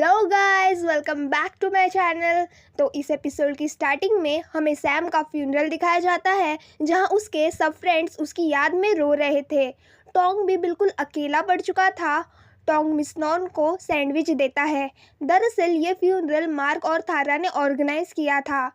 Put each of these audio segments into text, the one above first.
Hello guys, welcome back to my channel. तो इस episode की स्टार्टिंग में हमें सैम का फ्यूनरल दिखाया जाता है, जहां उसके सब फ्रेंड्स उसकी याद में रो रहे थे। टोंग भी बिल्कुल अकेला पड़ चुका था। टोंग मिस नॉन को सैंडविच देता है। दरअसल ये फ्यूनरल मार्क और थारा ने ऑर्गेनाइज किया था।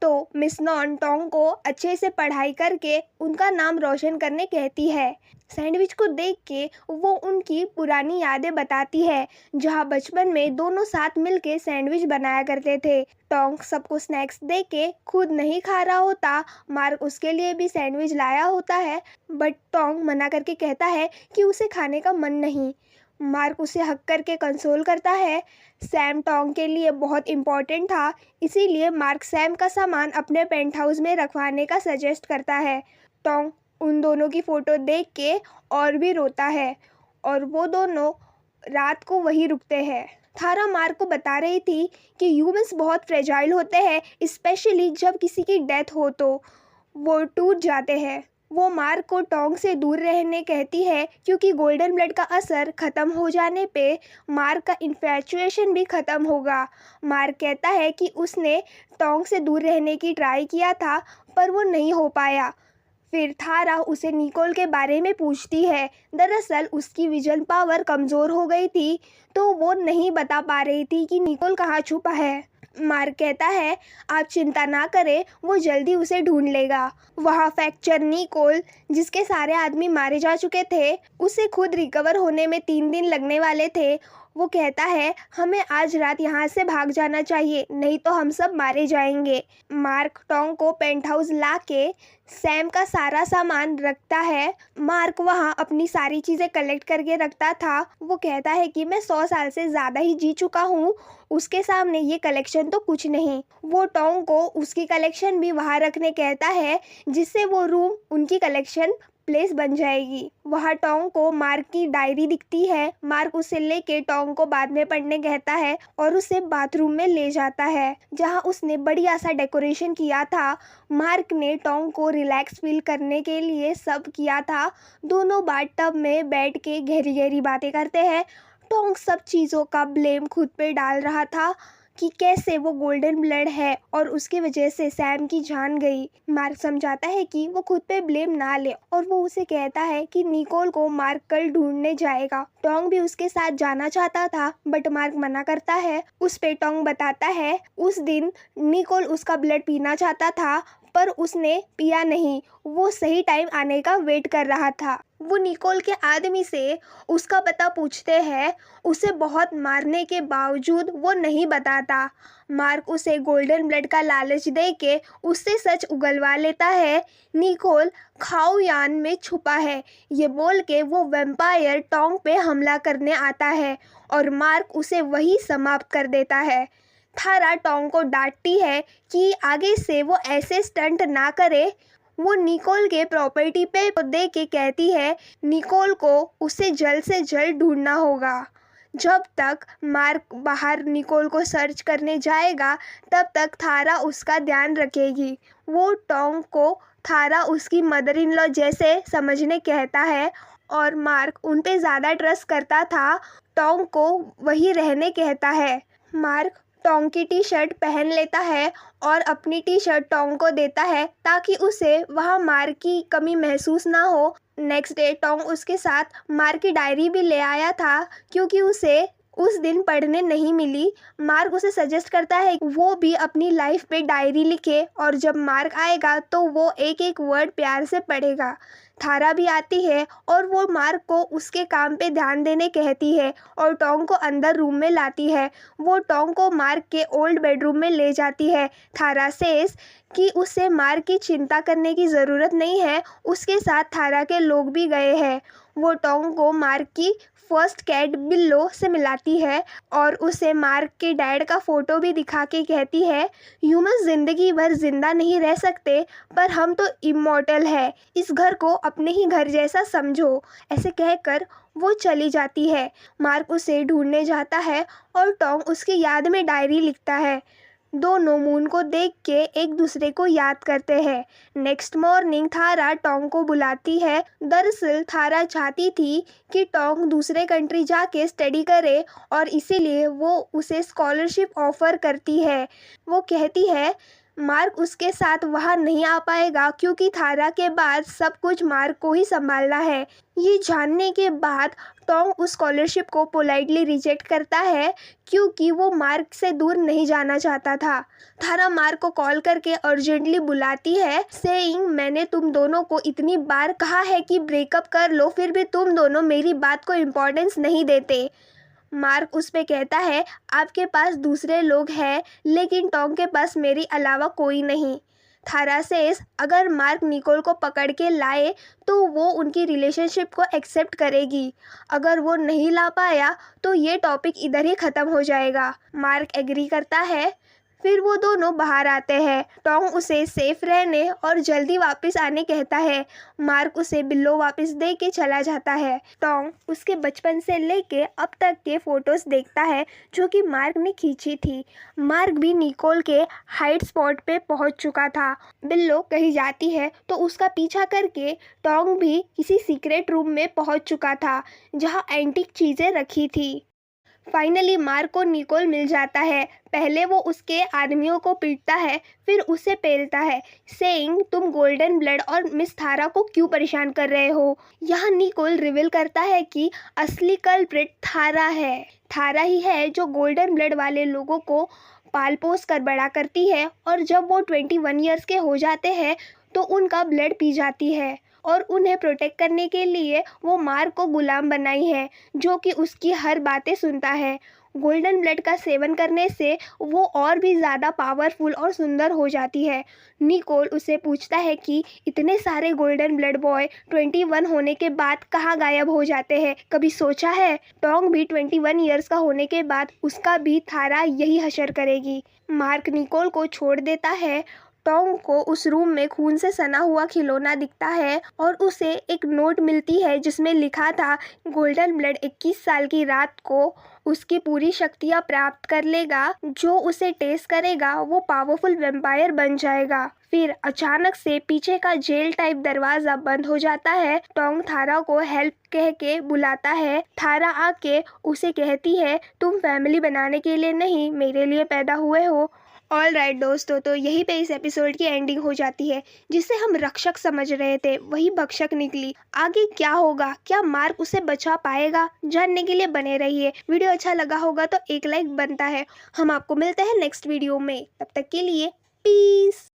तो मिस नॉन टोंग को अच्छे से पढ़ाई करके उनका नाम रोशन करने कहती है। सैंडविच को देख के वो उनकी पुरानी यादें बताती है, जहाँ बचपन में दोनों साथ मिलके सैंडविच बनाया करते थे। टोंग सबको स्नैक्स दे के खुद नहीं खा रहा होता। मार्क उसके लिए भी सैंडविच लाया होता है, बट टोंग मना करके कहता है कि उसे खाने का मन नहीं। मार्क उसे हक करके कंसोल करता है। सैम टोंग के लिए बहुत इम्पोर्टेंट था, इसीलिए मार्क सैम का सामान अपने पेंट हाउस में रखवाने का सजेस्ट करता है। टोंग उन दोनों की फ़ोटो देख के और भी रोता है और वो दोनों रात को वहीं रुकते हैं। थारा मार्क को बता रही थी कि ह्यूमंस बहुत फ्रेजाइल होते हैं, स्पेशली जब किसी की डेथ हो तो वो टूट जाते हैं। वो मार्क को टोंग से दूर रहने कहती है, क्योंकि गोल्डन ब्लड का असर ख़त्म हो जाने पे मार्क का इन्फैचुएशन भी ख़त्म होगा। मार्क कहता है कि उसने टोंग से दूर रहने की ट्राई किया था, पर वो नहीं हो पाया। फिर थारा उसे निकोल के बारे में पूछती है। दरअसल उसकी विजन पावर कमज़ोर हो गई थी, तो वो नहीं बता पा रही थी कि निकोल कहाँ छुपा है। मार्क कहता है, आप चिंता ना करें, वो जल्दी उसे ढूंढ लेगा। वहाँ फ्रैक्चर निकोल, जिसके सारे आदमी मारे जा चुके थे, उसे खुद रिकवर होने में 3 दिन लगने वाले थे। वो कहता है, हमें आज रात यहाँ से भाग जाना चाहिए, नहीं तो हम सब मारे जाएंगे। मार्क टोंग को पेंट हाउस ला के सैम का सारा सामान रखता है। मार्क वहाँ अपनी सारी चीज़ें कलेक्ट करके रखता था। वो कहता है कि मैं 100 साल से ज़्यादा ही जी चुका हूँ, उसके सामने ये कलेक्शन तो कुछ नहीं। वो टोंग को उसकी कलेक्शन भी वहाँ रखने कहता है, जिससे वो रूम उनकी कलेक्शन प्लेस बन जाएगी। वहाँ टोंग को मार्क की डायरी दिखती है। मार्क उसे लेके टोंग को बाद में पढ़ने कहता है और उसे बाथरूम में ले जाता है, जहाँ उसने बढ़िया सा डेकोरेशन किया था। मार्क ने टोंग को रिलैक्स फील करने के लिए सब किया था। दोनों बाथटब में बैठ के गहरी गहरी बातें करते हैं। टोंग सब चीज़ों का ब्लेम खुद पे डाल रहा था कि कैसे वो गोल्डन ब्लड है और उसकी वजह से सैम की जान गई। मार्क समझाता है कि वो खुद पे ब्लेम ना ले और वो उसे कहता है कि निकोल को मार्क कल ढूंढने जाएगा। टोंग भी उसके साथ जाना चाहता था, बट मार्क मना करता है। उस पे टोंग बताता है, उस दिन निकोल उसका ब्लड पीना चाहता था, पर उसने पिया नहीं। वो सही टाइम आने का वेट कर रहा था। वो निकोल के आदमी से उसका पता पूछते हैं। उसे बहुत मारने के बावजूद वो नहीं बताता। मार्क उसे गोल्डन ब्लड का लालच दे के उससे सच उगलवा लेता है। निकोल खाओयान में छुपा है, ये बोल के वो वैम्पायर टोंग पे हमला करने आता है और मार्क उसे वही समाप्त कर देता है। थारा टोंग को डांटती है कि आगे से वो ऐसे स्टंट ना करे। वो निकोल के प्रॉपर्टी पे दे के कहती है, निकोल को उसे जल्द से जल्द ढूंढना होगा। जब तक मार्क बाहर निकोल को सर्च करने जाएगा, तब तक थारा उसका ध्यान रखेगी। वो टोंग को थारा उसकी मदर इन लॉ जैसे समझने कहता है और मार्क उन पे ज़्यादा ट्रस्ट करता था। टोंग को वही रहने कहता है। मार्क टोंग की टी शर्ट पहन लेता है और अपनी टी शर्ट टोंग को देता है, ताकि उसे वहाँ मार्क की कमी महसूस ना हो। नेक्स्ट डे टोंग उसके साथ मार्क की डायरी भी ले आया था, क्योंकि उसे उस दिन पढ़ने नहीं मिली। मार्क उसे सजेस्ट करता है वो भी अपनी लाइफ पे डायरी लिखे और जब मार्क आएगा तो वो एक एक वर्ड प्यार से पढ़ेगा। थारा भी आती है और वो मार्क को उसके काम पे ध्यान देने कहती है और टोंग को अंदर रूम में लाती है। वो टोंग को मार्क के ओल्ड बेडरूम में ले जाती है। थारा सेज कि उसे मार्क की चिंता करने की ज़रूरत नहीं है, उसके साथ थारा के लोग भी गए हैं। वो टोंग को मार्क की फर्स्ट कैट बिल्लो से मिलाती है और उसे मार्क के डैड का फ़ोटो भी दिखा के कहती है, ह्यूमन ज़िंदगी भर जिंदा नहीं रह सकते, पर हम तो इमॉर्टल है, इस घर को अपने ही घर जैसा समझो। ऐसे कहकर वो चली जाती है। मार्क उसे ढूंढने जाता है और टोंग उसकी याद में डायरी लिखता है। दोनों मून को देख के एक दूसरे को याद करते हैं। नेक्स्ट मॉर्निंग थारा टोंग को बुलाती है। दरअसल थारा चाहती थी कि टोंग दूसरे कंट्री जाके स्टडी करे और इसीलिए वो उसे स्कॉलरशिप ऑफर करती है। वो कहती है मार्क उसके साथ वहाँ नहीं आ पाएगा क्योंकि थारा के बाद सब कुछ मार्क को ही संभालना है। ये जानने के बाद टोंग उस स्कॉलरशिप को पोलाइटली रिजेक्ट करता है क्योंकि वो मार्क से दूर नहीं जाना चाहता था। थारा मार्क को कॉल करके अर्जेंटली बुलाती है, सेइंग मैंने तुम दोनों को इतनी बार कहा है कि ब्रेकअप कर लो, फिर भी तुम दोनों मेरी बात को इम्पोर्टेंस नहीं देते। मार्क उस पे कहता है आपके पास दूसरे लोग हैं लेकिन टॉम के पास मेरे अलावा कोई नहीं। थारा सेज अगर मार्क निकोल को पकड़ के लाए तो वो उनकी रिलेशनशिप को एक्सेप्ट करेगी। अगर वो नहीं ला पाया तो ये टॉपिक इधर ही ख़त्म हो जाएगा। मार्क एग्री करता है। फिर वो दोनों बाहर आते हैं। टॉम उसे सेफ रहने और जल्दी वापस आने कहता है। मार्क उसे बिल्लो वापस दे के चला जाता है। टॉम उसके बचपन से लेके अब तक के फोटोज देखता है जो कि मार्क ने खींची थी। मार्क भी निकोल के हाइड स्पॉट पे पहुंच चुका था। बिल्लो कहीं जाती है तो उसका पीछा करके टॉम भी किसी सीक्रेट रूम में पहुंच चुका था जहां एंटीक चीज़ें रखी थी। फाइनली मार्क को निकोल मिल जाता है। पहले वो उसके आदमियों को पीटता है, फिर उसे पेलता है, सेइंग तुम गोल्डन ब्लड और मिस थारा को क्यों परेशान कर रहे हो। यहाँ निकोल रिवील करता है कि असली कल्प्रिट थारा है। थारा ही है जो गोल्डन ब्लड वाले लोगों को पाल पोस कर बड़ा करती है और जब वो 21 ईयर्स के हो जाते हैं तो उनका ब्लड पी जाती है और उन्हें प्रोटेक्ट करने के लिए वो मार्क को गुलाम बनाई है जो कि उसकी हर बातें सुनता है। गोल्डन ब्लड का सेवन करने से वो और भी ज़्यादा पावरफुल और सुंदर हो जाती है। निकोल उसे पूछता है कि इतने सारे गोल्डन ब्लड बॉय 21 होने के बाद कहाँ गायब हो जाते हैं, कभी सोचा है। टोंग भी 21 ईयर्स का होने के बाद उसका भी थारा यही हशर करेगी। मार्क निकोल को छोड़ देता है। टॉम को उस रूम में खून से सना हुआ खिलौना दिखता है और उसे एक नोट मिलती है जिसमें लिखा था गोल्डन ब्लड 21 साल की रात को उसकी पूरी शक्तियाँ प्राप्त कर लेगा, जो उसे टेस्ट करेगा वो पावरफुल वैम्पायर बन जाएगा। फिर अचानक से पीछे का जेल टाइप दरवाजा बंद हो जाता है। टोंग थारा को हेल्प कह के बुलाता है। थारा आके उसे कहती है तुम फैमिली बनाने के लिए नहीं मेरे लिए पैदा हुए हो। ऑल राइट दोस्तों, तो यहीं पे इस एपिसोड की एंडिंग हो जाती है। जिसे हम रक्षक समझ रहे थे वही भक्षक निकली। आगे क्या होगा, क्या मार्क उसे बचा पाएगा, जानने के लिए बने रहिए। वीडियो अच्छा लगा होगा तो एक लाइक बनता है। हम आपको मिलते हैं नेक्स्ट वीडियो में, तब तक के लिए पीस।